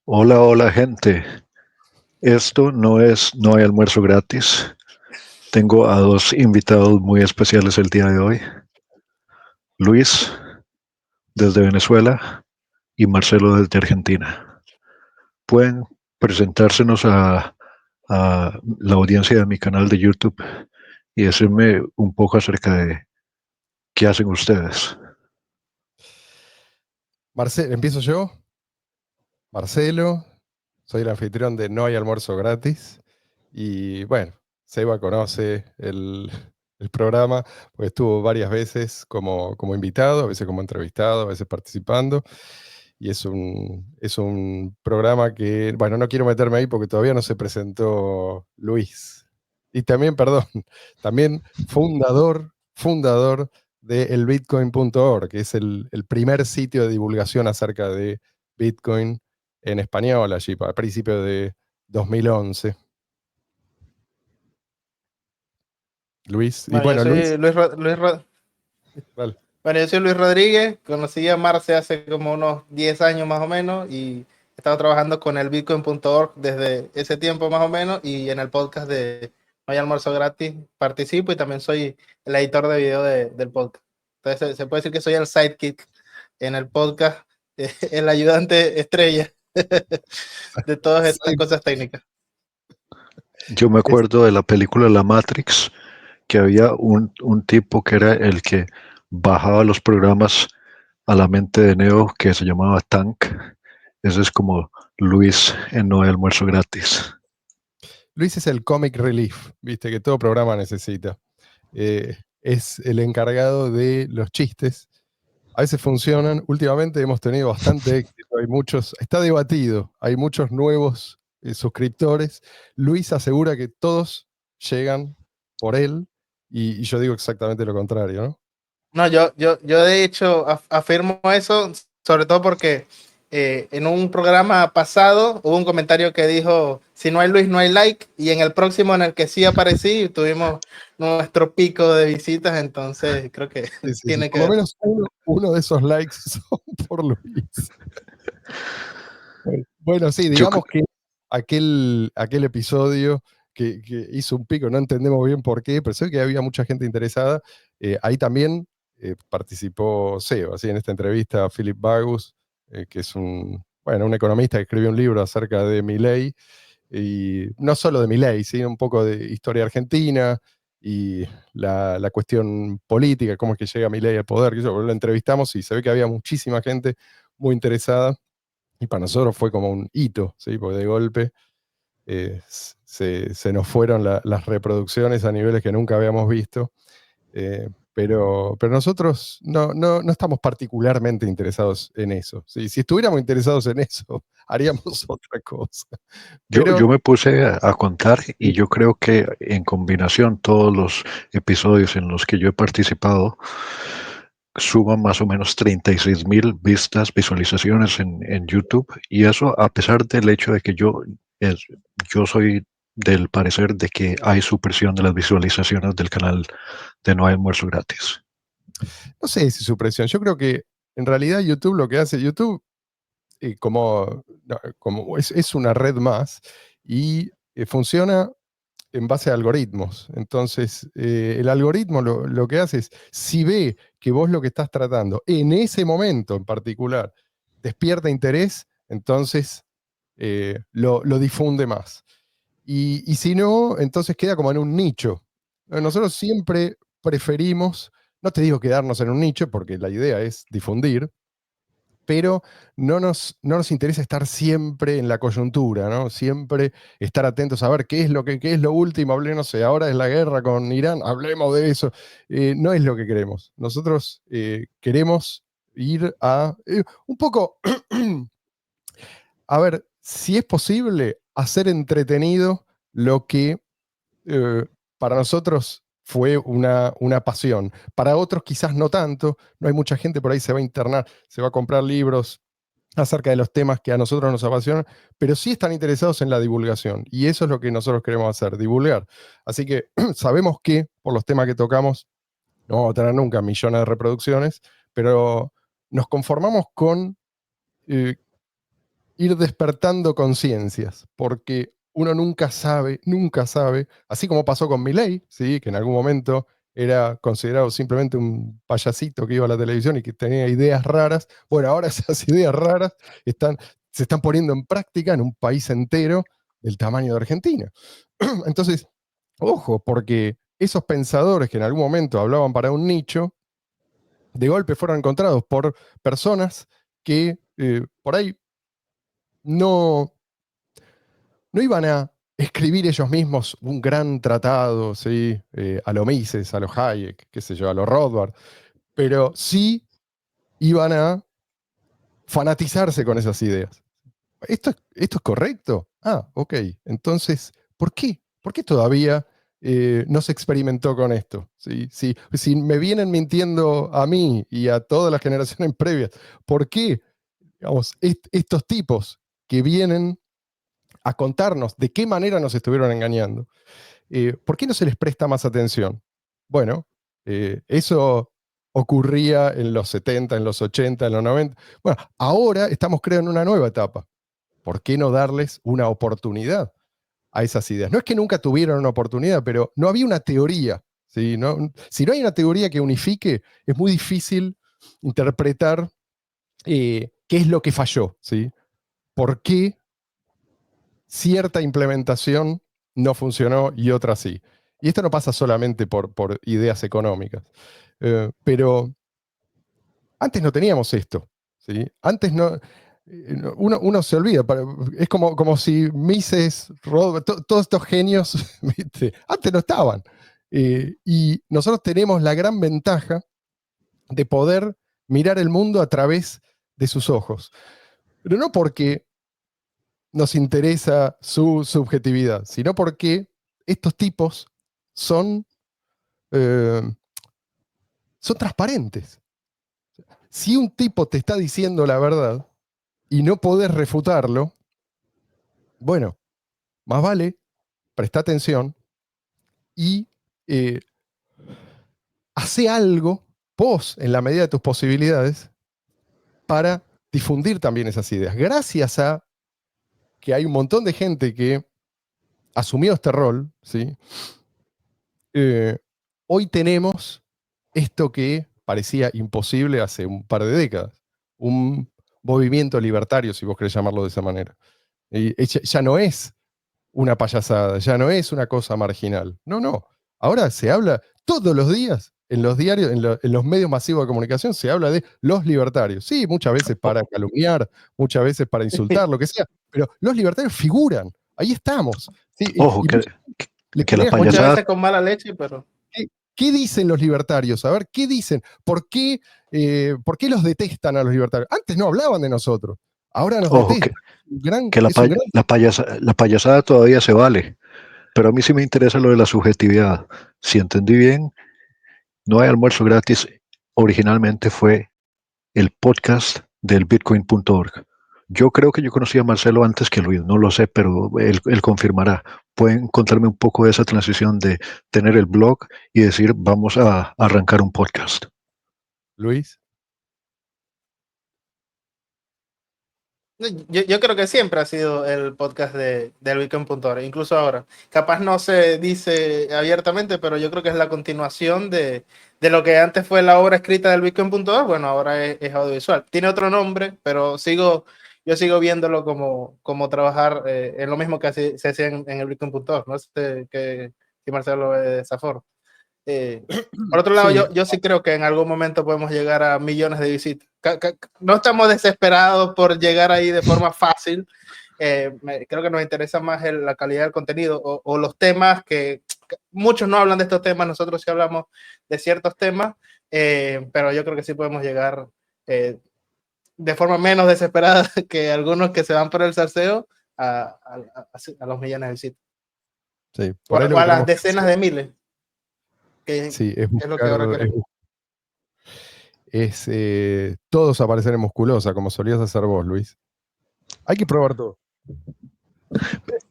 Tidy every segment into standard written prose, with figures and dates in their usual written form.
Hola, hola gente. Esto no hay almuerzo gratis. Tengo a dos invitados muy especiales el día de hoy. Luis desde Venezuela y Marcelo desde Argentina. Pueden presentársenos a la audiencia de mi canal de YouTube y decirme un poco acerca de qué hacen ustedes. Empiezo yo, Marcelo, soy el anfitrión de No hay almuerzo gratis. Y bueno, Seba conoce el programa, pues estuvo varias veces como invitado, a veces como entrevistado, a veces participando. Y es un programa que, bueno, no quiero meterme ahí porque todavía no se presentó Luis. Y también, perdón, también fundador de elbitcoin.org, que es el primer sitio de divulgación acerca de Bitcoin en español, allí a principios de 2011. Luis, y Bueno, yo bueno, Luis, soy vale. bueno, yo soy Luis Rodríguez, conocí a Marce hace como unos 10 años más o menos y he estado trabajando con el Bitcoin.org desde ese tiempo más o menos y en el podcast de No hay almuerzo gratis participo y también soy el editor de video del podcast. Entonces se puede decir que soy el sidekick en el podcast, el ayudante estrella de todas estas Sí, cosas técnicas. Yo me es- acuerdo de la película La Matrix, que había un tipo que era el que bajaba los programas a la mente de Neo que se llamaba Tank. Ese es como Luis en No hay almuerzo gratis. Luis es el comic relief, viste, que todo programa necesita. Es el encargado de los chistes. A veces funcionan. Últimamente hemos tenido bastante éxito. Hay muchos, está debatido. Hay muchos nuevos suscriptores. Luis asegura que todos llegan por él y yo digo exactamente lo contrario, ¿no? No, yo de hecho afirmo eso, sobre todo porque en un programa pasado hubo un comentario que dijo, si no hay Luis, no hay like, y en el próximo en el que sí aparecí, tuvimos nuestro pico de visitas, entonces creo que Sí, sí, sí. tiene que Por lo ver. menos uno de esos likes son por Luis. Bueno, sí, Yo, digamos que aquel episodio que hizo un pico, no entendemos bien por qué, pero sé que había mucha gente interesada. Ahí también participó Seo, así en esta entrevista, Philip Bagus, que es un economista que escribió un libro acerca de Milei, y no solo de Milei, sino un poco de historia argentina y la cuestión política, cómo es que llega Milei al poder. Lo entrevistamos y se ve que había muchísima gente muy interesada. Y para nosotros fue como un hito, ¿sí? Porque de golpe se nos fueron las reproducciones a niveles que nunca habíamos visto. Pero nosotros no estamos particularmente interesados en eso. ¿Sí? Si estuviéramos interesados en eso, haríamos otra cosa. yo Pero me puse a contar y yo creo que en combinación todos los episodios en los que yo he participado suman más o menos 36.000 vistas, visualizaciones en YouTube y eso a pesar del hecho de que es, yo soy del parecer de que hay supresión de las visualizaciones del canal de No hay almuerzo gratis. no sé si supresión. Yo creo que en realidad YouTube lo que hace, YouTube como es una red más y funciona en base a algoritmos. Entonces, el algoritmo lo que hace es, si ve que vos lo que estás tratando en ese momento en particular despierta interés, entonces lo difunde más. Y si no, entonces queda como en un nicho. Nosotros siempre preferimos, no te digo quedarnos en un nicho, porque la idea es difundir, pero no nos interesa estar siempre en la coyuntura, ¿no? Siempre estar atentos a ver qué es lo último, no sé, ahora es la guerra con Irán, hablemos de eso. No es lo que queremos. Nosotros queremos ir a un poco, a ver, si es posible, hacer entretenido lo que eh, para nosotros fue una pasión. Para otros quizás no tanto, no hay mucha gente por ahí se va a internar, se va a comprar libros acerca de los temas que a nosotros nos apasionan, pero sí están interesados en la divulgación. Y eso es lo que nosotros queremos hacer, divulgar. Así que sabemos que por los temas que tocamos no vamos a tener nunca millones de reproducciones, pero nos conformamos con ir despertando conciencias, porque uno nunca sabe, así como pasó con Milei, ¿sí? Que en algún momento era considerado simplemente un payasito que iba a la televisión y que tenía ideas raras. Bueno, ahora esas ideas raras se están poniendo en práctica en un país entero del tamaño de Argentina. Entonces, ojo, porque esos pensadores que en algún momento hablaban para un nicho, de golpe fueron encontrados por personas que por ahí no, no iban a escribir ellos mismos un gran tratado, ¿sí? A lo Mises, a lo Hayek, qué sé yo, a lo Rothbard, pero sí iban a fanatizarse con esas ideas. ¿Esto es correcto? Ah, ok. Entonces, ¿por qué? ¿Por qué todavía no se experimentó con esto? ¿Sí? Si me vienen mintiendo a mí y a todas las generaciones previas, ¿por qué, digamos, estos tipos que vienen a contarnos de qué manera nos estuvieron engañando, ¿por qué no se les presta más atención? Bueno, eso ocurría en los 70, en los 80, en los 90. Bueno, ahora estamos creando una nueva etapa. ¿Por qué no darles una oportunidad a esas ideas? No es que nunca tuvieron una oportunidad, pero no había una teoría. ¿Sí? Si no hay una teoría que unifique, es muy difícil interpretar qué es lo que falló. ¿Sí? ¿Por qué cierta implementación no funcionó y otra sí? Y esto no pasa solamente por ideas económicas. Pero antes no teníamos esto. ¿Sí? Antes no. Uno se olvida, es como si Mises, todos estos genios, ¿viste? Antes no estaban. Y nosotros tenemos la gran ventaja de poder mirar el mundo a través de sus ojos. Pero no porque nos interesa su subjetividad, sino porque estos tipos son, eh, son transparentes. Si un tipo te está diciendo la verdad y no podés refutarlo, bueno, más vale, presta atención y hace algo, vos, en la medida de tus posibilidades, para difundir también esas ideas. Gracias a que hay un montón de gente que asumió este rol, ¿sí? Hoy tenemos esto que parecía imposible hace un par de décadas, un movimiento libertario, si vos querés llamarlo de esa manera. Y ya no es una payasada, ya no es una cosa marginal. No, no. Ahora se habla todos los días en los diarios, en los medios masivos de comunicación, se habla de los libertarios. Sí, muchas veces para calumniar, muchas veces para insultar, lo que sea, pero los libertarios figuran. Ahí estamos. ¿Sí? Ojo, Y le que la quería Muchas payasada, veces con mala leche, pero ¿qué dicen los libertarios? A ver, ¿qué dicen? ¿Por qué los detestan a los libertarios? Antes no hablaban de nosotros, ahora nos ojo, detestan. que Es un gran... la payasada todavía se vale, pero a mí sí me interesa lo de la subjetividad. Si entendí bien, No hay almuerzo gratis originalmente fue el podcast del bitcoin.org. Yo creo que yo conocí a Marcelo antes que Luis, no lo sé, pero él confirmará. Pueden contarme un poco de esa transición de tener el blog y decir, vamos a arrancar un podcast. Luis. yo creo que siempre ha sido el podcast del Bitcoin.org, incluso ahora. Capaz no se dice abiertamente, pero yo creo que es la continuación de lo que antes fue la obra escrita del Bitcoin.org. Bueno, ahora es audiovisual. Tiene otro nombre, pero yo sigo viéndolo como trabajar en lo mismo que se hacía en el Bitcoin.org. No sé si Marcelo ve de esa forma. Por otro lado, Sí. yo sí creo que en algún momento podemos llegar a millones de visitas. No estamos desesperados por llegar ahí de forma fácil. Creo que nos interesa más la calidad del contenido o los temas que muchos no hablan de estos temas, nosotros sí hablamos de ciertos temas, pero yo creo que sí podemos llegar de forma menos desesperada que algunos que se van por el salseo a los millones de visitas. Sí, O por ahí lo que a las tenemos que decenas hacer, de miles, que sí, es lo que ahora queremos. todos aparecer en Musculosa, como solías hacer vos, Luis. Hay que probar todo.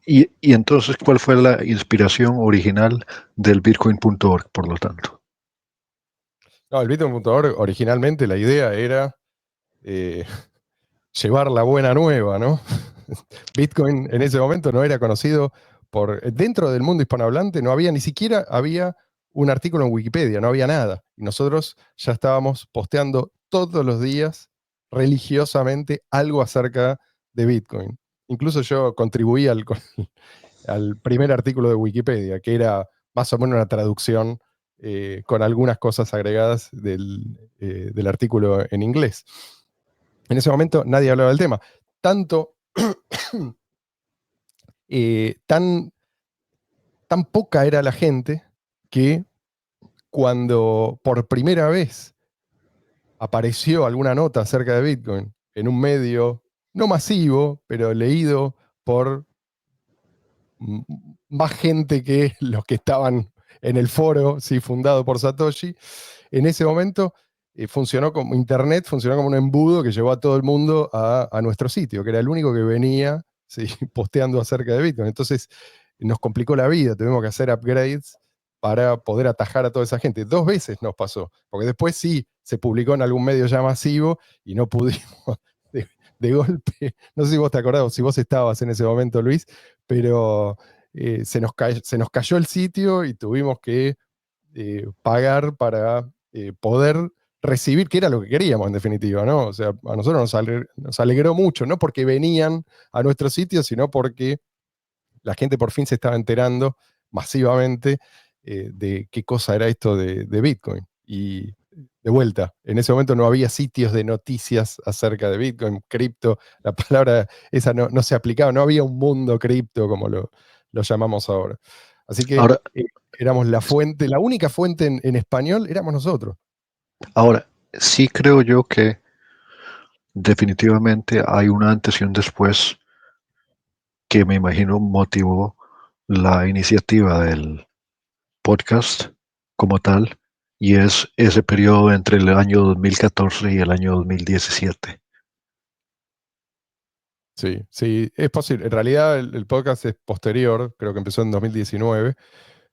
Y entonces, ¿cuál fue la inspiración original del bitcoin.org, por lo tanto? No, el Bitcoin.org originalmente la idea era, eh, llevar la buena nueva, ¿no? Bitcoin en ese momento no era conocido dentro del mundo hispanohablante, no había ni siquiera había un artículo en Wikipedia, no había nada. Y nosotros ya estábamos posteando todos los días religiosamente algo acerca de Bitcoin. Incluso yo contribuí al primer artículo de Wikipedia, que era más o menos una traducción con algunas cosas agregadas del artículo en inglés. En ese momento nadie hablaba del tema. Tanto, tan poca era la gente que cuando por primera vez apareció alguna nota acerca de Bitcoin en un medio no masivo, pero leído por más gente que los que estaban en el foro, sí, fundado por Satoshi, en ese momento funcionó como Internet, funcionó como un embudo que llevó a todo el mundo a nuestro sitio, que era el único que venía, sí, posteando acerca de Bitcoin. Entonces nos complicó la vida, tuvimos que hacer upgrades para poder atajar a toda esa gente. 2 veces nos pasó, porque después sí se publicó en algún medio ya masivo y no pudimos de golpe. No sé si vos te acordás o si vos estabas en ese momento, Luis, pero se nos cayó el sitio y tuvimos que pagar para poder recibir, que era lo que queríamos en definitiva, ¿no? O sea, a nosotros nos alegró mucho, no porque venían a nuestro sitio, sino porque la gente por fin se estaba enterando masivamente de qué cosa era esto de Bitcoin. Y de vuelta, en ese momento no había sitios de noticias acerca de Bitcoin, cripto, la palabra esa no se aplicaba, no había un mundo cripto como lo llamamos ahora. Así que Ahora, éramos la fuente, la única fuente en español éramos nosotros. ahora, sí creo yo que definitivamente hay un antes y un después que me imagino motivó la iniciativa del podcast como tal, y es ese periodo entre el año 2014 y el año 2017. Sí, sí, es posible. En realidad el podcast es posterior, creo que empezó en 2019.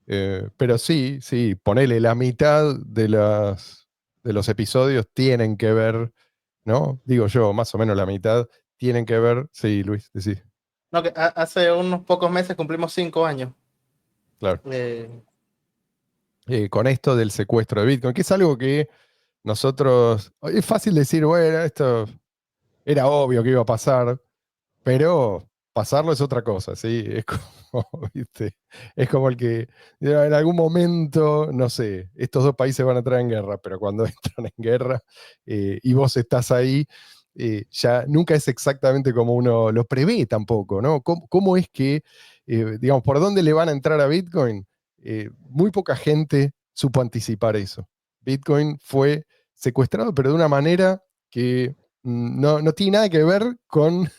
Pero sí, sí, ponele la mitad de los episodios tienen que ver, ¿no? Digo yo, más o menos la mitad tienen que ver. Sí, Luis, sí, No, que hace unos pocos meses cumplimos 5 años. claro. Eh, Con esto del secuestro de Bitcoin, que es algo que nosotros. Es fácil decir, bueno, esto era obvio que iba a pasar, pero pasarlo es otra cosa, ¿sí? Es como, ¿viste? Es como el que en algún momento, no sé, estos dos países van a entrar en guerra, pero cuando entran en guerra y vos estás ahí, ya nunca es exactamente como uno lo prevé tampoco, ¿no? ¿Cómo es que, digamos, por dónde le van a entrar a Bitcoin? Muy poca gente supo anticipar eso. Bitcoin fue secuestrado, pero de una manera que no tiene nada que ver con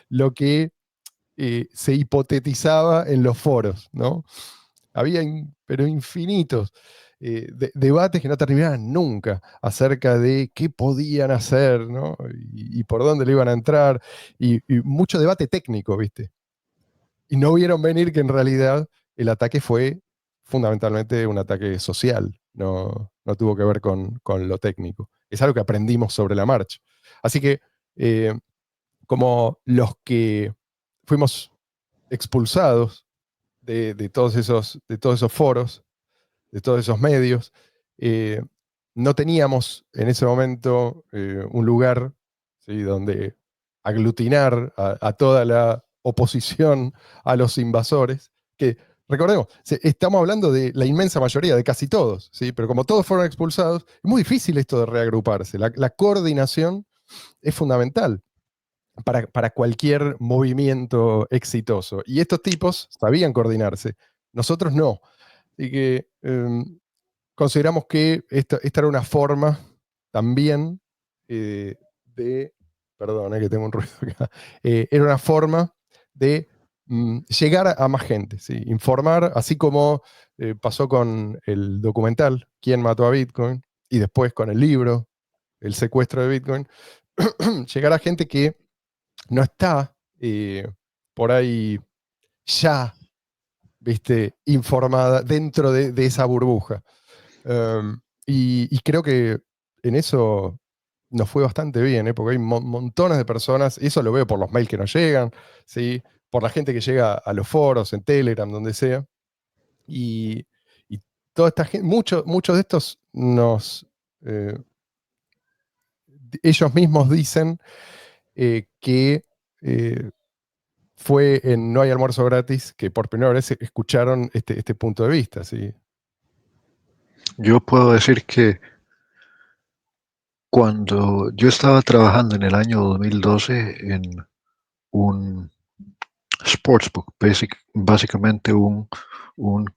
lo que se hipotetizaba en los foros, ¿no? Había, pero infinitos debates que no terminaban nunca acerca de qué podían hacer, ¿no? Y por dónde le iban a entrar, y mucho debate técnico, ¿viste? Y no vieron venir que en realidad el ataque fue fundamentalmente un ataque social, no tuvo que ver con lo técnico. Es algo que aprendimos sobre la marcha. Así que, como los que fuimos expulsados de todos esos foros, de todos esos medios, eh, no teníamos en ese momento un lugar, ¿sí?, donde aglutinar a toda la oposición a los invasores, que recordemos, estamos hablando de la inmensa mayoría, de casi todos, ¿sí? Pero como todos fueron expulsados, es muy difícil esto de reagruparse. La coordinación es fundamental para cualquier movimiento exitoso. Y estos tipos sabían coordinarse, nosotros no. Así que consideramos que esta era una forma también de, perdón, que tengo un ruido acá, era una forma de llegar a más gente, ¿sí? Informar, así como pasó con el documental ¿Quién mató a Bitcoin? Y después con el libro El secuestro de Bitcoin, llegar a gente que no está por ahí ya, viste, informada dentro de esa burbuja. Y creo que en eso nos fue bastante bien, porque hay montones de personas, eso lo veo por los mails que nos llegan, ¿sí? Por la gente que llega a los foros, en Telegram, donde sea. Y toda esta gente, muchos de estos ellos mismos dicen que fue en No hay almuerzo gratis que por primera vez escucharon este punto de vista, ¿sí? Yo puedo decir que cuando yo estaba trabajando en el año 2012 en un sportsbook, básicamente un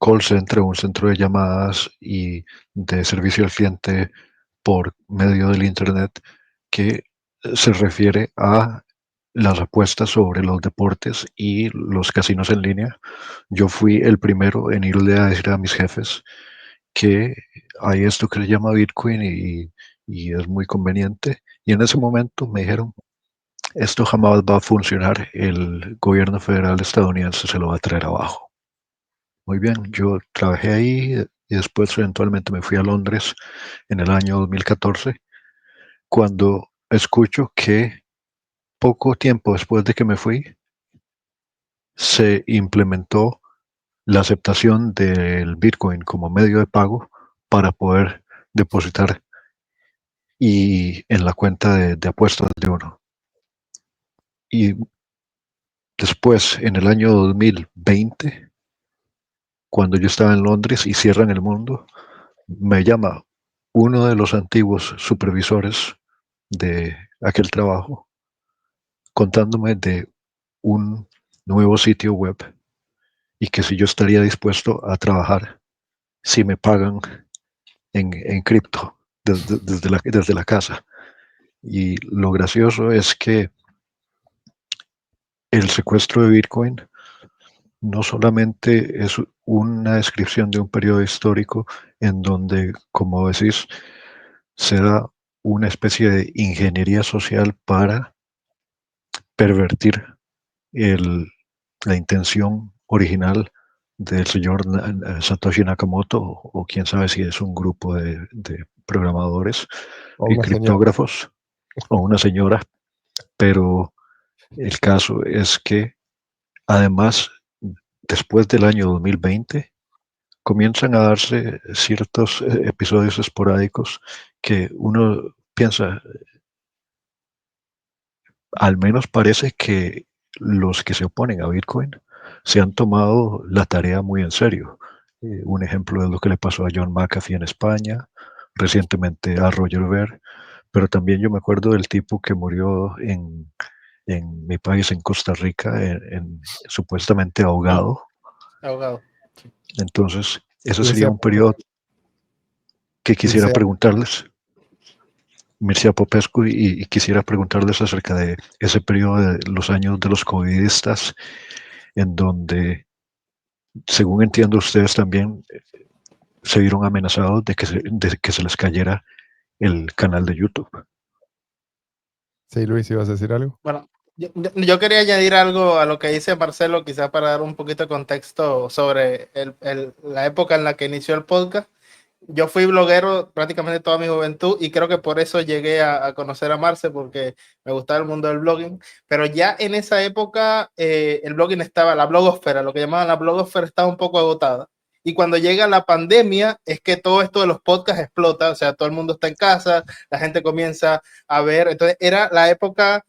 call center, un centro de llamadas y de servicio al cliente por medio del Internet que se refiere a las apuestas sobre los deportes y los casinos en línea. Yo fui el primero en irle a decir a mis jefes que hay esto que se llama Bitcoin y es muy conveniente. Y en ese momento me dijeron, esto jamás va a funcionar, el gobierno federal estadounidense se lo va a traer abajo. Muy bien, yo trabajé ahí y después eventualmente me fui a Londres en el año 2014, cuando escucho que poco tiempo después de que me fui, se implementó la aceptación del Bitcoin como medio de pago para poder depositar y en la cuenta de apuestas de uno. Y después, en el año 2020, cuando yo estaba en Londres y cierran el mundo, me llama uno de los antiguos supervisores de aquel trabajo contándome de un nuevo sitio web y que si yo estaría dispuesto a trabajar si me pagan en cripto desde la casa. Y lo gracioso es que el secuestro de Bitcoin no solamente es una descripción de un periodo histórico en donde, como decís, se da una especie de ingeniería social para pervertir el, la intención original del señor Satoshi Nakamoto, o quién sabe si es un grupo de programadores O y una señora. criptógrafos, o una señora, pero el caso es que además, después del año 2020, comienzan a darse ciertos episodios esporádicos que uno piensa, al menos parece que los que se oponen a Bitcoin se han tomado la tarea muy en serio. Un ejemplo es lo que le pasó a John McAfee en España, recientemente a Roger Ver, pero también yo me acuerdo del tipo que murió en mi país, en Costa Rica, supuestamente ahogado. Abogado. Entonces, ese sería Mircea un periodo que quisiera Mircea, preguntarles, Mircea Popescu, y quisiera preguntarles acerca de ese periodo de los años de los covidistas, en donde, según entiendo, ustedes también se vieron amenazados de que se les cayera el canal de YouTube. sí, Luis, ¿ibas a decir algo? Bueno, yo quería añadir algo a lo que dice Marcelo, quizás para dar un poquito de contexto sobre la época en la que inició el podcast. Yo fui bloguero prácticamente toda mi juventud y creo que por eso llegué a conocer a Marce, porque me gustaba el mundo del blogging. Pero ya en esa época el blogging estaba, la blogosfera, lo que llamaban la blogosfera, estaba un poco agotada. Y cuando llega la pandemia es que todo esto de los podcasts explota, o sea, todo el mundo está en casa, la gente comienza a ver. Entonces era la época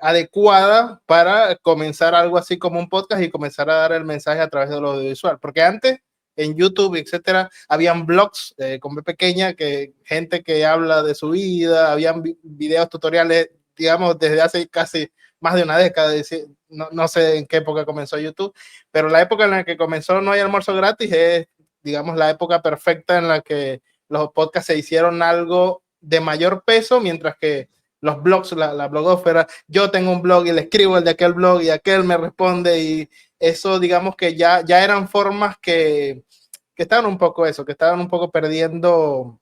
adecuada para comenzar algo así como un podcast y comenzar a dar el mensaje a través de lo audiovisual. Porque antes en YouTube, etcétera, habían blogs con B pequeña, que gente que habla de su vida, habían videos tutoriales, digamos, desde hace casi más de una década, no sé en qué época comenzó YouTube, pero la época en la que comenzó No hay almuerzo gratis es, digamos, la época perfecta en la que los podcasts se hicieron algo de mayor peso, mientras que los blogs, la blogósfera, yo tengo un blog y le escribo el de aquel blog y aquel me responde, y eso, digamos que ya eran formas que estaban un poco eso, que estaban un poco perdiendo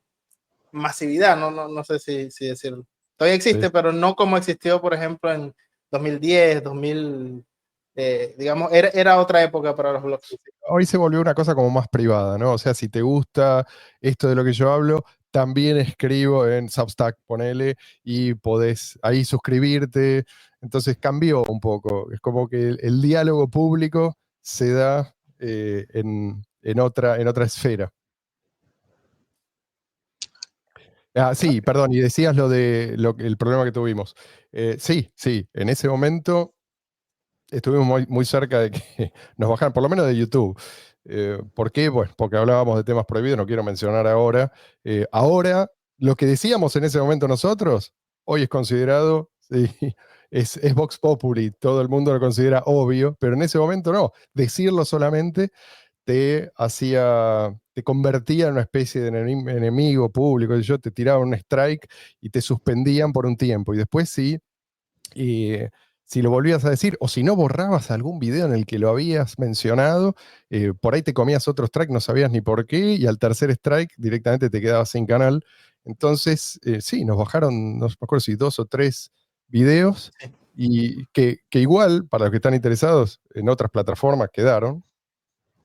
masividad, no sé si decirlo. Todavía existe, Sí. pero no como existió, por ejemplo, en 2010, 2000, digamos, era otra época para los blogs. Hoy se volvió una cosa como más privada, ¿no? O sea, si te gusta esto de lo que yo hablo, también escribo en Substack, ponele, y podés ahí suscribirte. Entonces cambió un poco. Es como que el diálogo público se da en otra esfera. Ah, sí, perdón, y decías el problema que tuvimos. Sí, en ese momento estuvimos muy cerca de que nos bajaran, por lo menos de YouTube. ¿Por qué? Bueno, porque hablábamos de temas prohibidos, no quiero mencionar ahora. Ahora, lo que decíamos en ese momento nosotros, hoy es considerado, sí, es Vox Populi, todo el mundo lo considera obvio, pero en ese momento no. Decirlo solamente te convertía en una especie de enemigo público, te tiraban un strike y te suspendían por un tiempo. Y después sí, si lo volvías a decir, o si no borrabas algún video en el que lo habías mencionado, por ahí te comías otro strike, no sabías ni por qué, y al tercer strike directamente te quedabas sin canal. Entonces, sí, nos bajaron, no me acuerdo si 2 o 3 videos, y que igual, para los que están interesados, en otras plataformas quedaron.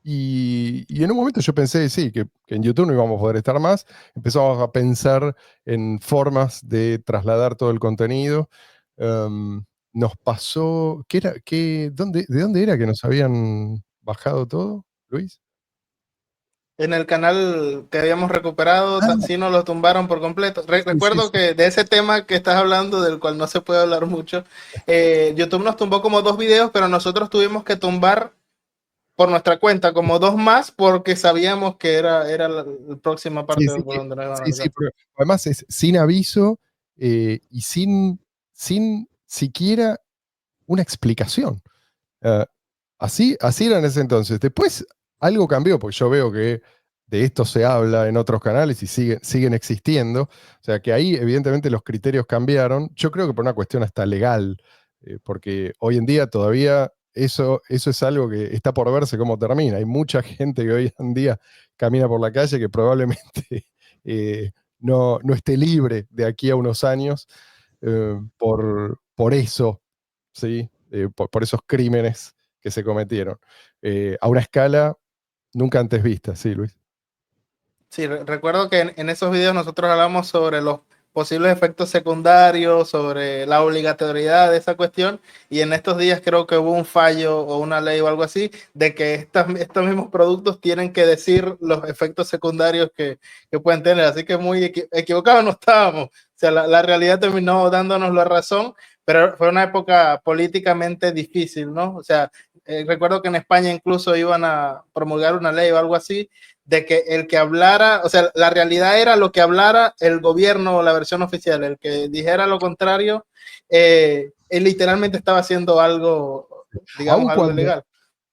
Y en un momento yo pensé, sí, que en YouTube no íbamos a poder estar más. Empezamos a pensar en formas de trasladar todo el contenido. Nos pasó, ¿de dónde era que nos habían bajado todo, Luis? En el canal que habíamos recuperado, sí nos lo tumbaron por completo. Recuerdo que de ese tema que estás hablando, del cual no se puede hablar mucho, YouTube nos tumbó como 2 videos, pero nosotros tuvimos que tumbar por nuestra cuenta como 2 más porque sabíamos que era la próxima parte por donde nos iban a sí, pero además es sin aviso y sin siquiera una explicación. Así era en ese entonces. Después algo cambió, porque yo veo que de esto se habla en otros canales y siguen existiendo. O sea que ahí evidentemente los criterios cambiaron. Yo creo que por una cuestión hasta legal, porque hoy en día todavía eso es algo que está por verse cómo termina. Hay mucha gente que hoy en día camina por la calle que probablemente no esté libre de aquí a unos años por eso, ¿sí? Por esos crímenes que se cometieron. A una escala nunca antes vista, sí, Luis. Sí, recuerdo que en esos videos nosotros hablamos sobre los posibles efectos secundarios, sobre la obligatoriedad de esa cuestión, y en estos días creo que hubo un fallo o una ley o algo así de que estos mismos productos tienen que decir los efectos secundarios que pueden tener, así que muy equivocados no estábamos. O sea, la realidad terminó dándonos la razón, pero fue una época políticamente difícil, ¿no? O sea, recuerdo que en España incluso iban a promulgar una ley o algo así, de que el que hablara, o sea, la realidad era lo que hablara el gobierno o la versión oficial, el que dijera lo contrario, él literalmente estaba haciendo algo, digamos, algo ilegal.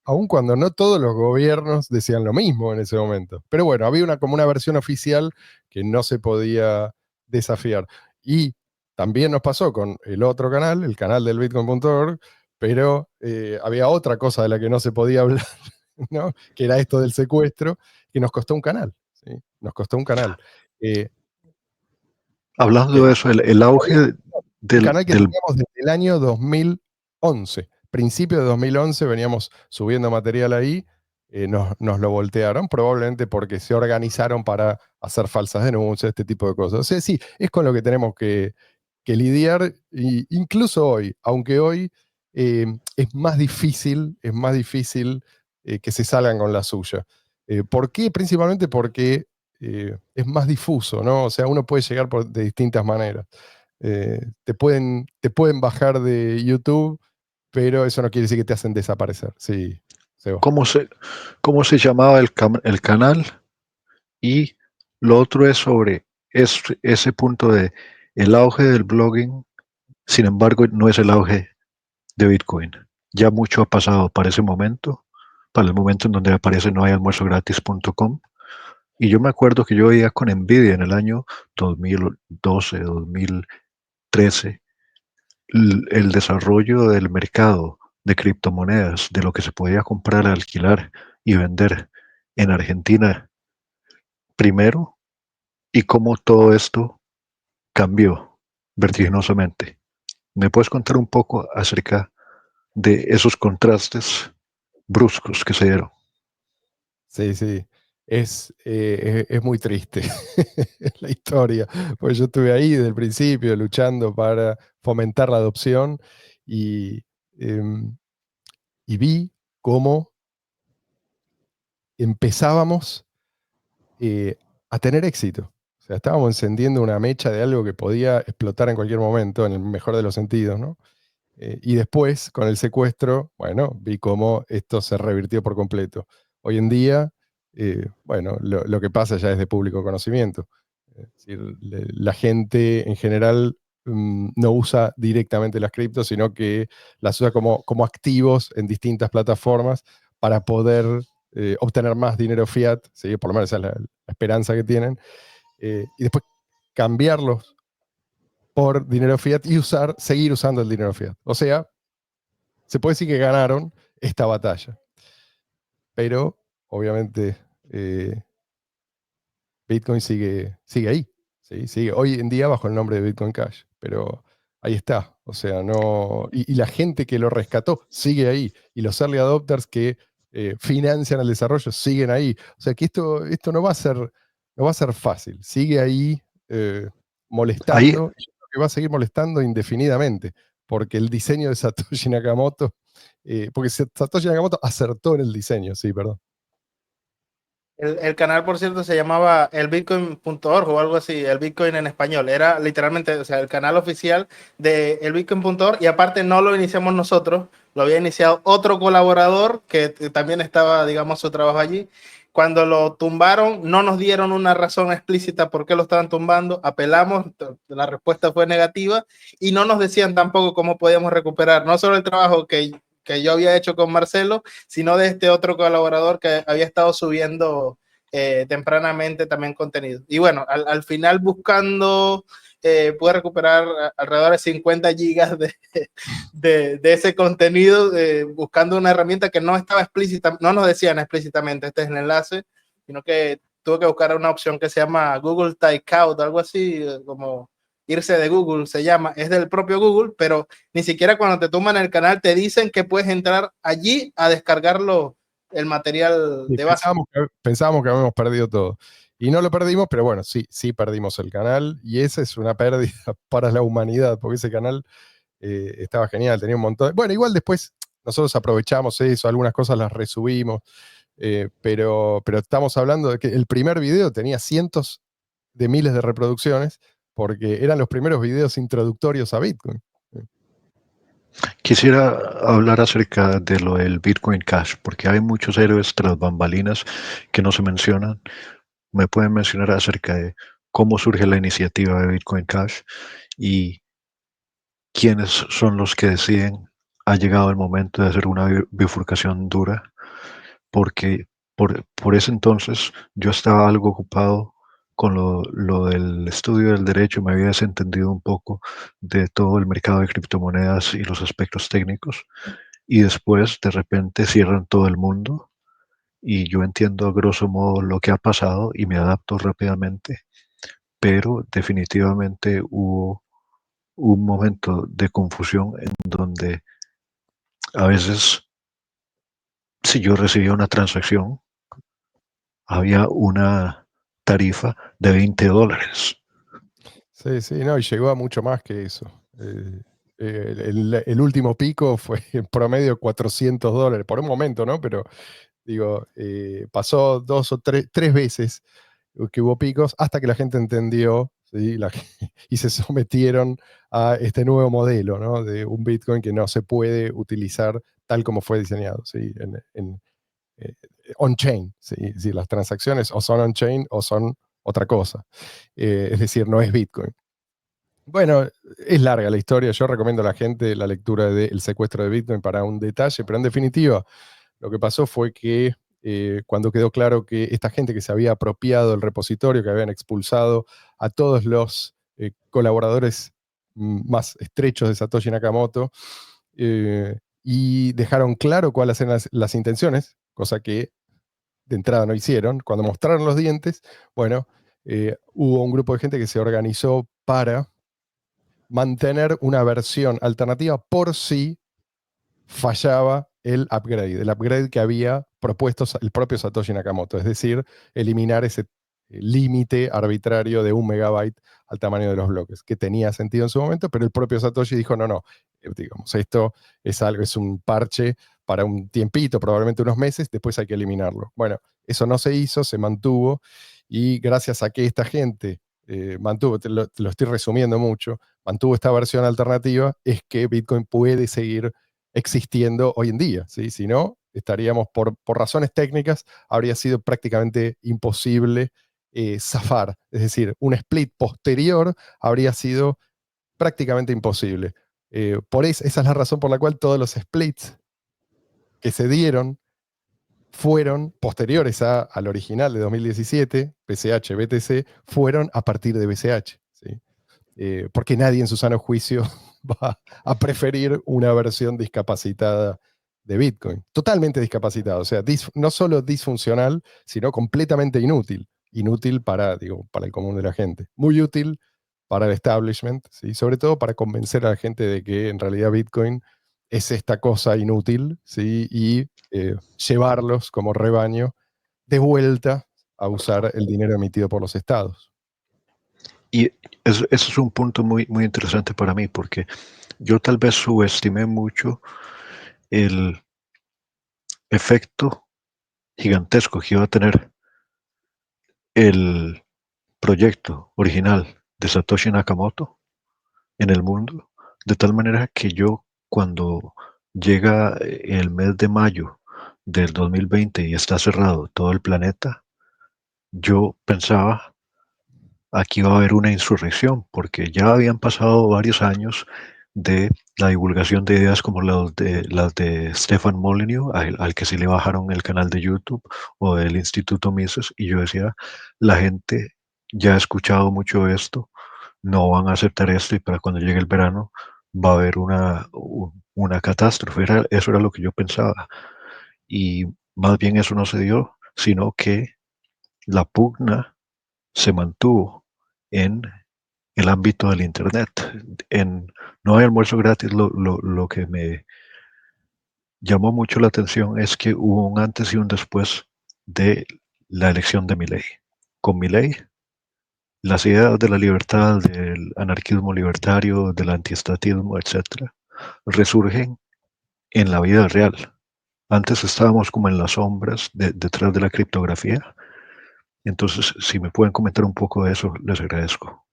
Aun cuando no todos los gobiernos decían lo mismo en ese momento. Pero bueno, había como una versión oficial que no se podía desafiar. Y también nos pasó con el otro canal, el canal del Bitcoin.org, pero había otra cosa de la que no se podía hablar, ¿no? Que era esto del secuestro, que nos costó un canal. ¿Sí? Nos costó un canal. Hablando de eso, el auge un del, canal que del teníamos desde el año 2011. Principio de 2011 veníamos subiendo material ahí, nos lo voltearon, probablemente porque se organizaron para hacer falsas denuncias, este tipo de cosas. O sea, sí, es con lo que tenemos que lidiar, incluso hoy, aunque hoy es más difícil que se salgan con la suya. ¿Por qué? Principalmente porque es más difuso, ¿no? O sea, uno puede llegar de distintas maneras. Te pueden bajar de YouTube, pero eso no quiere decir que te hacen desaparecer. Sí, Seba. ¿Cómo se llamaba el canal? Y lo otro es sobre ese punto de el auge del blogging, sin embargo, no es el auge de Bitcoin. Ya mucho ha pasado para ese momento, para el momento en donde aparece nohayalmuerzogratis.com. Y yo me acuerdo que yo veía con envidia en el año 2012, 2013, el desarrollo del mercado de criptomonedas, de lo que se podía comprar, alquilar y vender en Argentina primero, y cómo todo esto cambió vertiginosamente. ¿Me puedes contar un poco acerca de esos contrastes bruscos que se dieron? Sí, sí. es muy triste la historia, porque yo estuve ahí desde el principio luchando para fomentar la adopción y, em, y vi cómo empezábamos a tener éxito. O sea, estábamos encendiendo una mecha de algo que podía explotar en cualquier momento, en el mejor de los sentidos, ¿no? Y después, con el secuestro, bueno, vi cómo esto se revirtió por completo. Hoy en día, bueno, lo que pasa ya es de público conocimiento. Es decir, la gente en general no usa directamente las criptos, sino que las usa como activos en distintas plataformas para poder obtener más dinero fiat, ¿sí? Por lo menos esa es la esperanza que tienen, y después cambiarlos por dinero fiat y seguir usando el dinero fiat. O sea, se puede decir que ganaron esta batalla. Pero, obviamente, Bitcoin sigue ahí. ¿Sí? Sigue hoy en día bajo el nombre de Bitcoin Cash. Pero ahí está. O sea, no. Y la gente que lo rescató sigue ahí. Y los early adopters que financian el desarrollo siguen ahí. O sea que esto no va a ser fácil. Sigue ahí Ahí, molestando. Y yo creo que va a seguir molestando indefinidamente. Porque el diseño de Satoshi Nakamoto. Porque Satoshi Nakamoto acertó en el diseño, sí, perdón. El canal, por cierto, se llamaba el Bitcoin.org o algo así, el Bitcoin en español. Era literalmente, o sea, el canal oficial de el Bitcoin.org, y aparte no lo iniciamos nosotros, lo había iniciado otro colaborador que también estaba, digamos, su trabajo allí. Cuando lo tumbaron, no nos dieron una razón explícita por qué lo estaban tumbando. Apelamos, la respuesta fue negativa y no nos decían tampoco cómo podíamos recuperar no solo el trabajo que yo había hecho con Marcelo, sino de este otro colaborador que había estado subiendo tempranamente también contenido. Y bueno, al final buscando, pude recuperar alrededor de 50 gigas de ese contenido, buscando una herramienta que no estaba explícita, no nos decían explícitamente este es el enlace, sino que tuve que buscar una opción que se llama Google Takeout, algo así, como irse de Google se llama, es del propio Google, pero ni siquiera cuando te tumban el canal te dicen que puedes entrar allí a descargarlo, el material Y de base. pensábamos que habíamos perdido todo. Y no lo perdimos, pero bueno, sí perdimos el canal. Y esa es una pérdida para la humanidad, porque ese canal estaba genial, tenía un montón. Bueno, igual después nosotros aprovechamos eso, algunas cosas las resubimos, pero estamos hablando de que el primer video tenía cientos de miles de reproducciones, porque eran los primeros videos introductorios a Bitcoin. quisiera hablar acerca de lo del Bitcoin Cash, porque hay muchos héroes tras bambalinas que no se mencionan. ¿Me pueden mencionar acerca de cómo surge la iniciativa de Bitcoin Cash y quiénes son los que deciden ha llegado el momento de hacer una bifurcación dura? Porque por ese entonces yo estaba algo ocupado con lo del estudio del derecho, me había desentendido un poco de todo el mercado de criptomonedas y los aspectos técnicos, y después de repente cierran todo el mundo y yo entiendo a grosso modo lo que ha pasado y me adapto rápidamente, pero definitivamente hubo un momento de confusión en donde a veces si yo recibía una transacción había una tarifa de $20. Sí, sí, no, y llegó a mucho más que eso. El último pico fue en promedio $400, por un momento, ¿no? Pero digo, pasó dos o tres veces que hubo picos hasta que la gente entendió, ¿sí? Y se sometieron a este nuevo modelo, ¿no? De un Bitcoin que no se puede utilizar tal como fue diseñado, ¿sí? Eh, on-chain, ¿sí? Sí, las transacciones o son on-chain o son otra cosa. Es decir, no es Bitcoin. Bueno, es larga la historia. Yo recomiendo a la gente la lectura de El secuestro de Bitcoin para un detalle, pero en definitiva, lo que pasó fue que cuando quedó claro que esta gente que se había apropiado del repositorio, que habían expulsado a todos los colaboradores más estrechos de Satoshi Nakamoto, y dejaron claro cuáles eran las intenciones, cosa que de entrada no hicieron, cuando mostraron los dientes, bueno, hubo un grupo de gente que se organizó para mantener una versión alternativa por si fallaba el upgrade que había propuesto el propio Satoshi Nakamoto, es decir, eliminar ese límite arbitrario de 1 MB al tamaño de los bloques, que tenía sentido en su momento, pero el propio Satoshi dijo, no, digamos, esto es un parche para un tiempito, probablemente unos meses, después hay que eliminarlo. Bueno, eso no se hizo, se mantuvo, y gracias a que esta gente mantuvo, te lo estoy resumiendo mucho, mantuvo esta versión alternativa, es que Bitcoin puede seguir existiendo hoy en día, ¿sí? Si no, estaríamos, por razones técnicas, habría sido prácticamente imposible zafar. Es decir, un split posterior habría sido prácticamente imposible. Esa es la razón por la cual todos los splits que se dieron fueron posteriores al original de 2017, BCH, BTC, fueron a partir de BCH. ¿Sí? Porque nadie en su sano juicio va a preferir una versión discapacitada de Bitcoin. Totalmente discapacitada, o sea, no solo disfuncional, sino completamente inútil. Inútil para el común de la gente. Muy útil para el establishment, ¿sí? Sobre todo para convencer a la gente de que en realidad Bitcoin es esta cosa inútil, ¿sí? Y llevarlos como rebaño de vuelta a usar el dinero emitido por los estados. Y eso es un punto muy, muy interesante para mí, porque yo tal vez subestimé mucho el efecto gigantesco que iba a tener el proyecto original de Satoshi Nakamoto en el mundo, de tal manera que yo, cuando llega el mes de mayo del 2020 y está cerrado todo el planeta, yo pensaba aquí va a haber una insurrección, porque ya habían pasado varios años de la divulgación de ideas como las de Stefan Molyneux, al que se le bajaron el canal de YouTube, o del Instituto Mises, y yo decía, la gente ya ha escuchado mucho esto, no van a aceptar esto, y para cuando llegue el verano va a haber una catástrofe. Eso era lo que yo pensaba. Y más bien eso no se dio, sino que la pugna se mantuvo en el ámbito del Internet. En No hay almuerzo gratis, lo que me llamó mucho la atención es que hubo un antes y un después de la elección de Milei. Con Milei, las ideas de la libertad, del anarquismo libertario, del antiestatismo, etcétera, resurgen en la vida real. Antes estábamos como en las sombras detrás de la criptografía. Entonces, si me pueden comentar un poco de eso, les agradezco.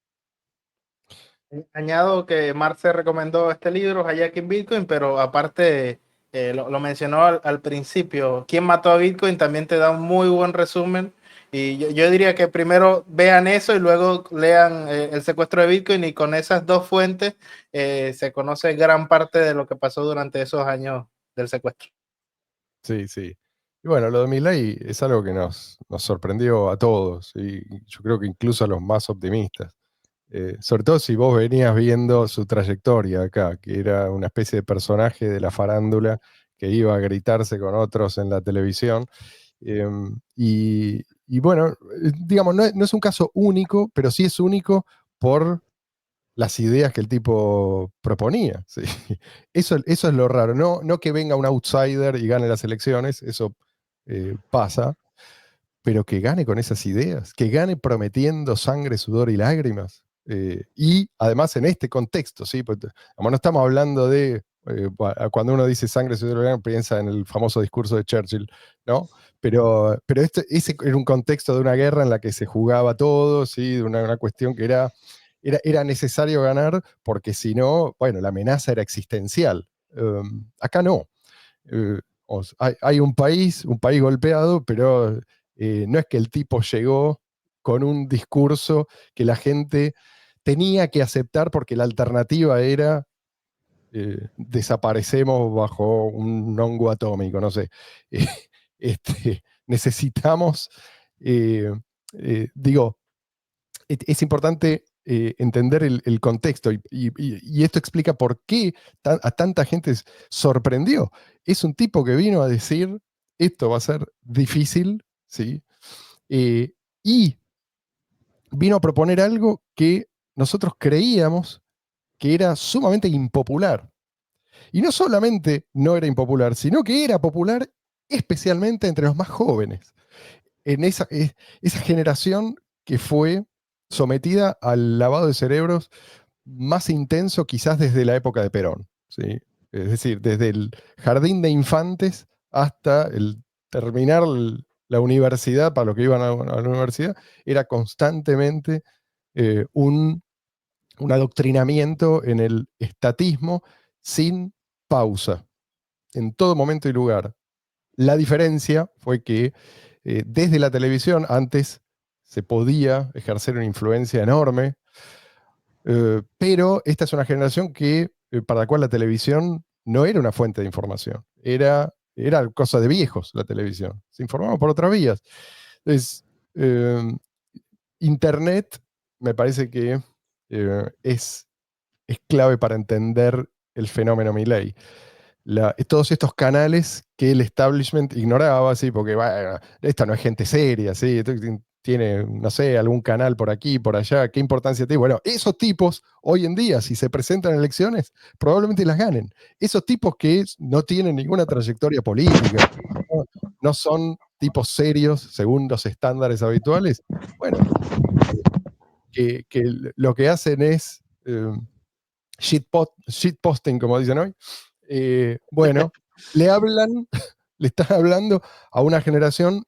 Añado que Marce recomendó este libro, Hijacking Bitcoin, pero aparte lo mencionó al principio. ¿Quién mató a Bitcoin? También te da un muy buen resumen. Y yo diría que primero vean eso y luego lean el secuestro de Bitcoin, y con esas dos fuentes se conoce gran parte de lo que pasó durante esos años del secuestro. Sí, sí. Y bueno, lo de Milei es algo que nos sorprendió a todos, y yo creo que incluso a los más optimistas. Sobre todo si vos venías viendo su trayectoria acá, que era una especie de personaje de la farándula que iba a gritarse con otros en la televisión. Y bueno, digamos, no es un caso único, pero sí es único por las ideas que el tipo proponía. ¿Sí? Eso es lo raro. No que venga un outsider y gane las elecciones, eso pasa, pero que gane con esas ideas, que gane prometiendo sangre, sudor y lágrimas. Y además en este contexto, ¿sí? Porque, como no estamos hablando de, cuando uno dice sangre, sudor y lágrimas, piensa en el famoso discurso de Churchill, ¿no? Pero ese era un contexto de una guerra en la que se jugaba todo, ¿sí? De una cuestión que era necesario ganar, porque si no, bueno, la amenaza era existencial. Acá no. Hay un país golpeado, pero no es que el tipo llegó con un discurso que la gente tenía que aceptar porque la alternativa era desaparecemos bajo un hongo atómico, no sé. Necesitamos, digo, es importante entender el contexto, y esto explica por qué a tanta gente sorprendió. Es un tipo que vino a decir, esto va a ser difícil, ¿sí? Y vino a proponer algo que nosotros creíamos que era sumamente impopular. Y no solamente no era impopular, sino que era popular especialmente entre los más jóvenes. En esa generación que fue sometida al lavado de cerebros más intenso quizás desde la época de Perón, ¿sí? Es decir, desde el jardín de infantes hasta el terminar la universidad, para los que iban a la universidad, era constantemente un adoctrinamiento en el estatismo sin pausa, en todo momento y lugar. La diferencia fue que desde la televisión antes se podía ejercer una influencia enorme, pero esta es una generación para la cual la televisión no era una fuente de información, era cosa de viejos la televisión, se informaba por otras vías. Entonces, Internet me parece que es clave para entender el fenómeno Milei. Todos estos canales que el establishment ignoraba, ¿sí? Porque bueno, esta no es gente seria, ¿sí? Tiene, no sé, algún canal por aquí, por allá, ¿qué importancia tiene? Bueno, esos tipos, hoy en día, si se presentan en elecciones, probablemente las ganen. Esos tipos que no tienen ninguna trayectoria política, no, no son tipos serios según los estándares habituales, bueno, que lo que hacen es shitposting, como dicen hoy. Bueno, le están hablando a una generación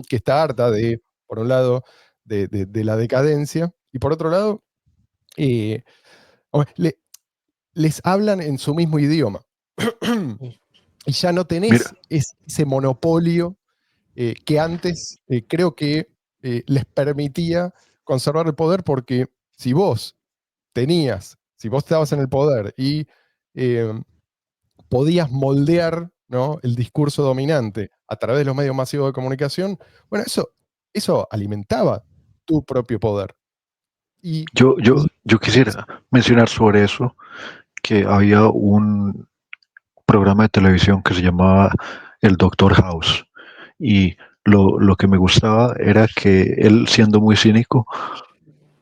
que está harta por un lado, de la decadencia, y por otro lado, eh, les hablan en su mismo idioma. Y ya no tenés Mira, ese monopolio que antes creo que les permitía conservar el poder, porque si vos estabas en el poder y eh, podías moldear, ¿no?, el discurso dominante a través de los medios masivos de comunicación, bueno, eso alimentaba tu propio poder. Y, yo quisiera mencionar sobre eso que había un programa de televisión que se llamaba El Doctor House. Y lo que me gustaba era que él, siendo muy cínico,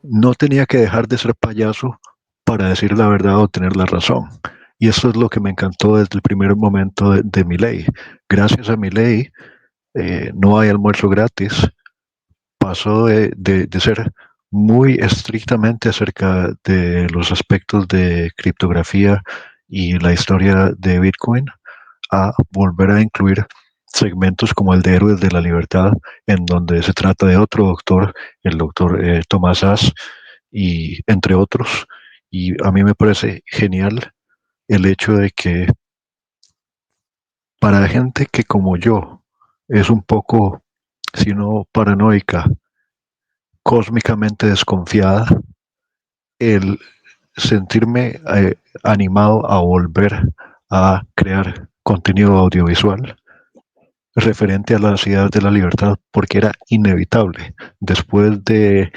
no tenía que dejar de ser payaso para decir la verdad o tener la razón. Y eso es lo que me encantó desde el primer momento de Milei. Gracias a Milei, no hay almuerzo gratis. Pasó de ser muy estrictamente acerca de los aspectos de criptografía y la historia de Bitcoin a volver a incluir segmentos como el de Héroes de la Libertad, en donde se trata de otro doctor, el doctor Tomás As, y entre otros. Y a mí me parece genial el hecho de que para gente que como yo es un poco, si no paranoica, cósmicamente desconfiada, el sentirme animado a volver a crear contenido audiovisual referente a las ideas de la libertad, porque era inevitable. Después de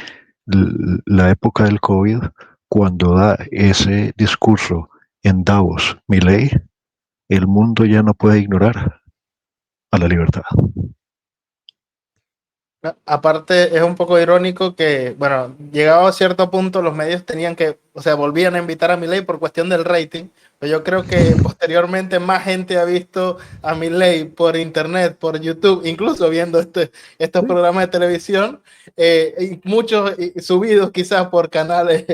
la época del COVID, cuando da ese discurso en Davos, Milei, el mundo ya no puede ignorar a la libertad. Aparte, es un poco irónico que, bueno, llegado a cierto punto, los medios tenían que, o sea, volvían a invitar a Milei por cuestión del rating. Pero yo creo que posteriormente más gente ha visto a Milei por internet, por YouTube, incluso viendo estos programas de televisión, y muchos subidos quizás por canales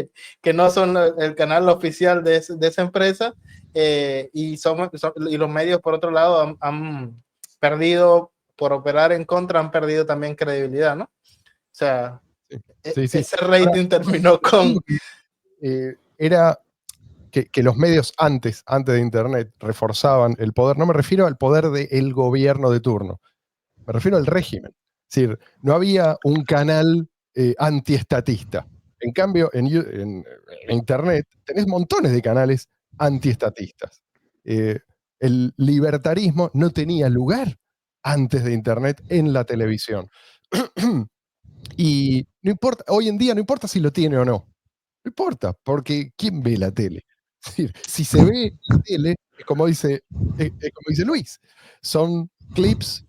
que no son el canal oficial de esa empresa, y los medios, por otro lado, han perdido por operar en contra, han perdido también credibilidad, ¿no? O sea, sí, sí. ese rating Ahora, terminó con... era que los medios antes de Internet reforzaban el poder. No me refiero al poder del gobierno de turno, me refiero al régimen. Es decir, no había un canal antiestatista. En cambio, en Internet tenés montones de canales antiestatistas. El libertarismo no tenía lugar antes de Internet en la televisión. Y no importa, hoy en día no importa si lo tiene o no. No importa, porque ¿quién ve la tele? Es decir, si se ve la tele, es como dice Luis, son clips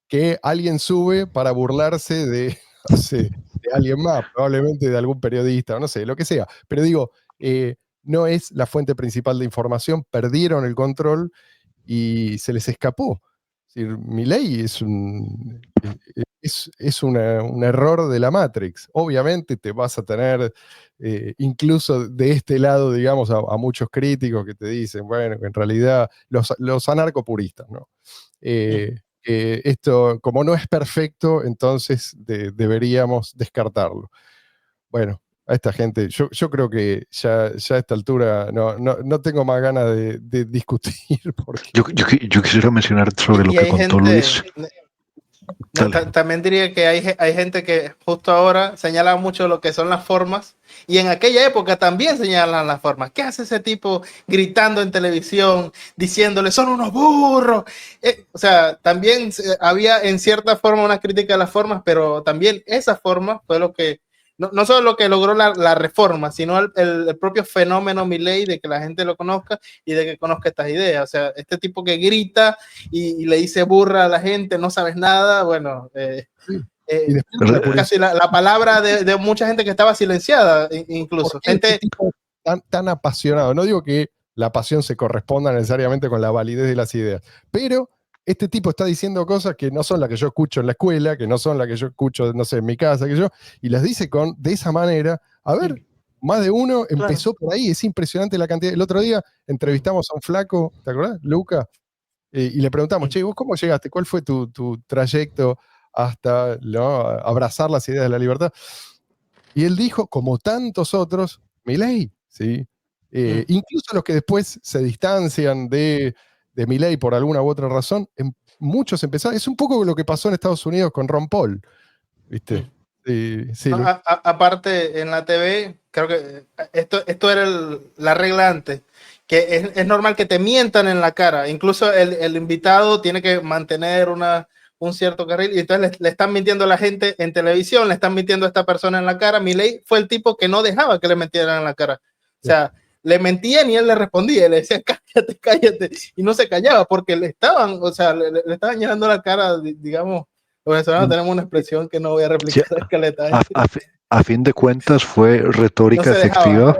que alguien sube para burlarse de, no sé, de alguien más, probablemente de algún periodista, o no sé, lo que sea. Pero digo, no es la fuente principal de información, perdieron el control y se les escapó. Es decir, Milei es un error de la Matrix. Obviamente te vas a tener, incluso de este lado, digamos, a muchos críticos que te dicen, bueno, en realidad los anarcopuristas, ¿no? Esto, como no es perfecto, entonces deberíamos descartarlo. Bueno, a esta gente, yo creo que ya a esta altura no tengo más ganas de discutir. Porque... Yo quisiera mencionar sobre lo que contó Luis. No, también diría que hay gente que justo ahora señala mucho lo que son las formas, y en aquella época también señalan las formas. ¿Qué hace ese tipo gritando en televisión, diciéndole son unos burros? O sea, también había en cierta forma una crítica a las formas, pero también esa forma fue lo que, no solo lo que logró la reforma, sino el propio fenómeno Milei, de que la gente lo conozca y de que conozca estas ideas. O sea, este tipo que grita y le dice burra a la gente, no sabes nada, bueno, casi la palabra de mucha gente que estaba silenciada, incluso. Gente este tipo tan apasionado, no digo que la pasión se corresponda necesariamente con la validez de las ideas, pero este tipo está diciendo cosas que no son las que yo escucho en la escuela, que no son las que yo escucho, no sé, en mi casa, y las dice de esa manera. A ver, más de uno empezó por ahí, es impresionante la cantidad. El otro día entrevistamos a un flaco, ¿te acordás, Luca? Y le preguntamos, che, ¿vos cómo llegaste? ¿Cuál fue tu trayecto hasta abrazar las ideas de la libertad? Y él dijo, como tantos otros, Milei, ¿sí? Incluso los que después se distancian de Milei por alguna u otra razón, muchos empezaron. Es un poco lo que pasó en Estados Unidos con Ron Paul, ¿viste? Sí, no, aparte, en la TV, creo que esto era la regla antes, que es normal que te mientan en la cara. Incluso el invitado tiene que mantener un cierto carril, y entonces le están mintiendo a la gente en televisión, le están mintiendo a esta persona en la cara. Milei fue el tipo que no dejaba que le mentieran en la cara. O sea, le mentían y él le respondía, le decía, cállate, y no se callaba, porque le estaban llenando la cara, digamos. Los venezolanos tenemos una expresión que no voy a replicar. Sí, a fin de cuentas fue retórica efectiva,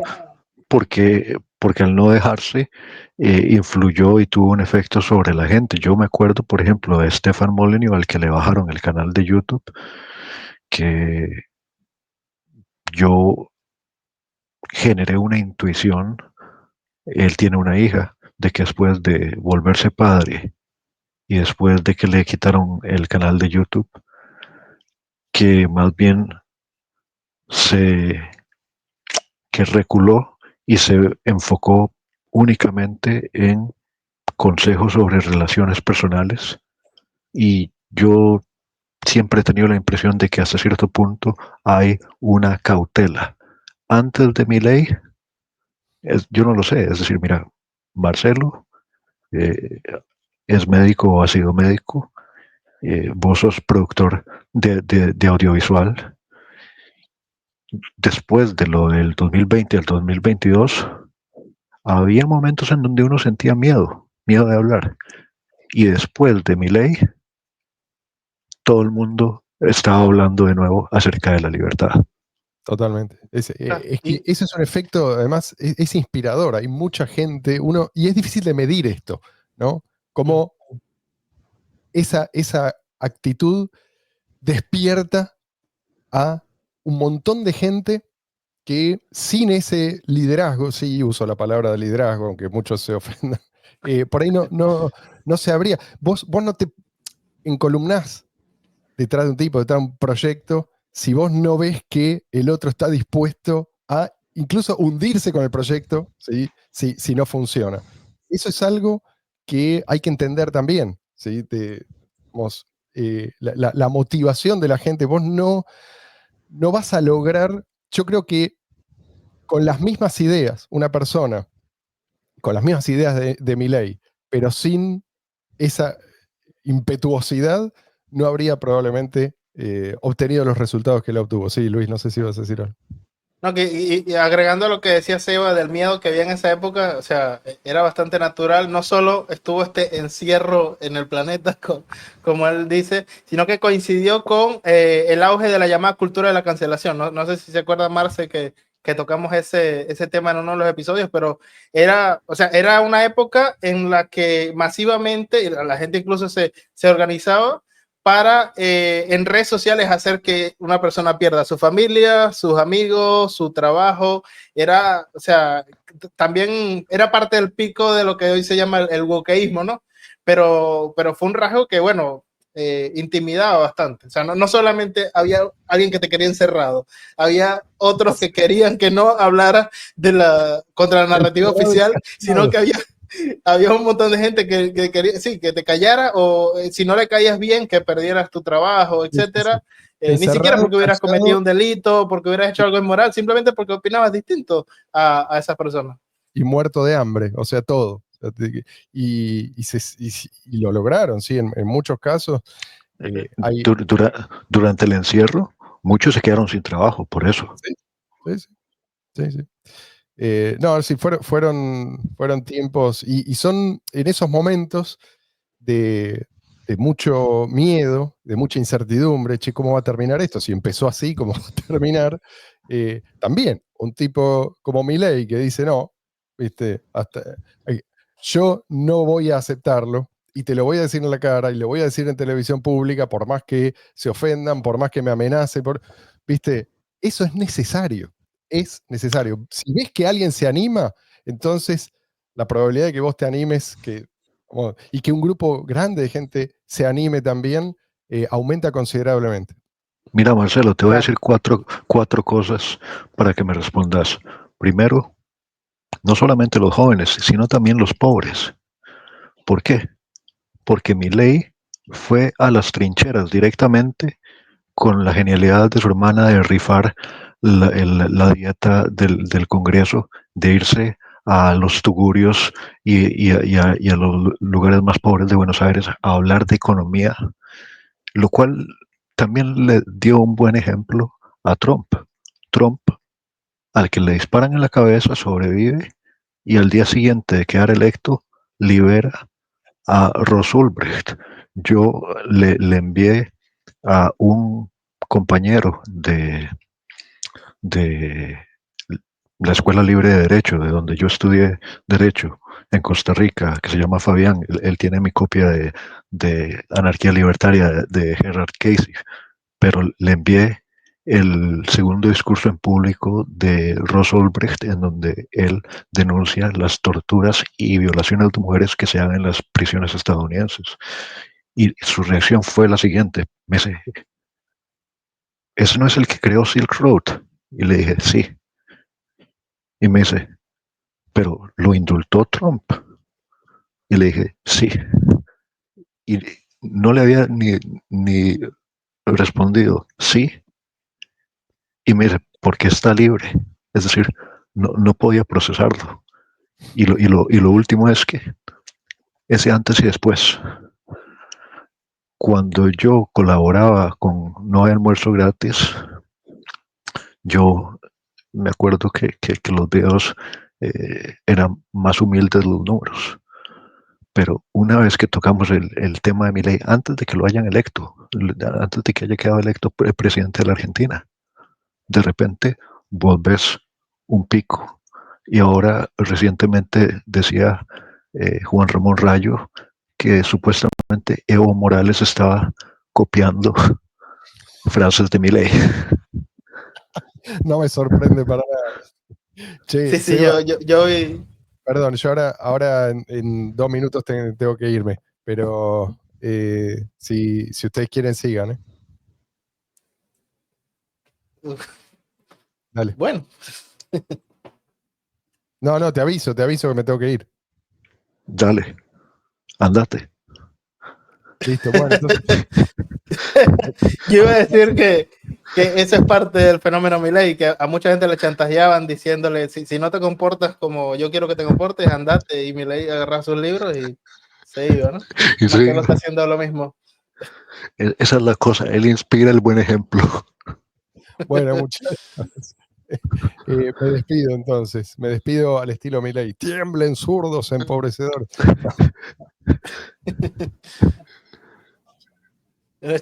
porque al no dejarse, influyó y tuvo un efecto sobre la gente. Yo me acuerdo, por ejemplo, de Stefan Molyneux, al que le bajaron el canal de YouTube, que yo generé una intuición. Él tiene una hija, de que después de volverse padre y después de que le quitaron el canal de YouTube, que más bien que reculó y se enfocó únicamente en consejos sobre relaciones personales. Y yo siempre he tenido la impresión de que hasta cierto punto hay una cautela. Antes de mi ley, yo no lo sé. Es decir, mira, Marcelo es médico o ha sido médico. Vos sos productor de audiovisual. Después de lo del 2020 al 2022, había momentos en donde uno sentía miedo de hablar. Y después de mi ley, todo el mundo estaba hablando de nuevo acerca de la libertad. Totalmente. Es que ese es un efecto, además, es inspirador. Hay mucha gente, y es difícil de medir esto, ¿no? Como esa actitud despierta a un montón de gente que sin ese liderazgo, sí uso la palabra de liderazgo, aunque muchos se ofendan, por ahí no se habría. Vos no te encolumnás detrás de un tipo, detrás de un proyecto, si vos no ves que el otro está dispuesto a incluso hundirse con el proyecto, ¿sí? Si no funciona. Eso es algo que hay que entender también, ¿sí? La motivación de la gente. Vos no vas a lograr, yo creo que con las mismas ideas, una persona, con las mismas ideas de Milei, pero sin esa impetuosidad, no habría probablemente obtenido los resultados que él obtuvo. Sí, Luis, no sé si vas a decir algo. No, y agregando a lo que decía Seba del miedo que había en esa época, o sea, era bastante natural. No solo estuvo este encierro en el planeta, como él dice, sino que coincidió con el auge de la llamada cultura de la cancelación. No sé si se acuerda, Marce, que que tocamos ese tema en uno de los episodios, pero era una época en la que masivamente la gente incluso se organizaba para en redes sociales hacer que una persona pierda su familia, sus amigos, su trabajo. También era parte del pico de lo que hoy se llama el wokeísmo, ¿no? Pero fue un rasgo que, bueno, intimidaba bastante. O sea, no solamente había alguien que te quería encerrado, había otros que querían que no hablara contra la narrativa oficial, sino que había un montón de gente que quería, sí, que te callara, o si no le caías bien, que perdieras tu trabajo, etcétera. Ni siquiera porque hubieras cometido un delito, porque hubieras hecho algo inmoral, simplemente porque opinabas distinto a esas personas. Y muerto de hambre, o sea, todo. Y lo lograron, sí, en muchos casos. Durante el encierro, muchos se quedaron sin trabajo por eso. Sí. No, sí, fueron tiempos, y son en esos momentos de mucho miedo, de mucha incertidumbre. Che, ¿cómo va a terminar esto? Si empezó así, ¿cómo va a terminar? También un tipo como Milei que dice, no, ¿viste? Yo no voy a aceptarlo, y te lo voy a decir en la cara, y lo voy a decir en televisión pública, por más que se ofendan, por más que me amenace, ¿viste? Eso es necesario. Es necesario. Si ves que alguien se anima, entonces la probabilidad de que vos te animes y que un grupo grande de gente se anime también aumenta considerablemente. Mira, Marcelo, te voy a decir cuatro cosas para que me respondas. Primero, no solamente los jóvenes, sino también los pobres. ¿Por qué? Porque Milei fue a las trincheras directamente con la genialidad de su hermana de rifar la dieta del Congreso, de irse a los tugurios y a los lugares más pobres de Buenos Aires a hablar de economía, lo cual también le dio un buen ejemplo a Trump. Trump, al que le disparan en la cabeza, sobrevive, y al día siguiente de quedar electo, libera a Ross Ulbricht. Yo le envié a un compañero de la Escuela Libre de Derecho, de donde yo estudié Derecho en Costa Rica, que se llama Fabián. Él tiene mi copia de Anarquía Libertaria de Gerard Casey, pero le envié el segundo discurso en público de Ross Ulbricht, en donde él denuncia las torturas y violaciones de mujeres que se dan en las prisiones estadounidenses. Y su reacción fue la siguiente: me dice, ¿ese no es el que creó Silk Road? Y le dije, sí. Y me dice, ¿pero lo indultó Trump? Y le dije, sí. Y no le había ni respondido, sí. Y me dice, ¿por qué está libre? Es decir, no podía procesarlo. Y lo último es que ese antes y después, cuando yo colaboraba con No hay almuerzo gratis, yo me acuerdo que los videos eran más humildes los números. Pero una vez que tocamos el tema de Milei, antes de que lo hayan electo, antes de que haya quedado electo presidente de la Argentina, de repente volvés un pico. Y ahora recientemente decía Juan Ramón Rayo que supuestamente Evo Morales estaba copiando frases de Milei. No me sorprende para nada. Che, sí, Seba, yo vi. Perdón, yo ahora en 2 minutos tengo que irme, pero si ustedes quieren, sigan, ¿eh? Dale. Bueno. No, te aviso que me tengo que ir. Dale, andate. Listo, bueno, entonces. Yo iba a decir que eso es parte del fenómeno Milei, que a mucha gente le chantajeaban diciéndole, si no te comportas como yo quiero que te comportes, andate, y Milei agarra sus libros y se iba, ¿no? Y sí, Marcelo está haciendo lo mismo. esa es la cosa, él inspira el buen ejemplo. Bueno, muchas gracias. Me despido entonces, me despido al estilo Milei. Tiemblen zurdos, empobrecedores. No.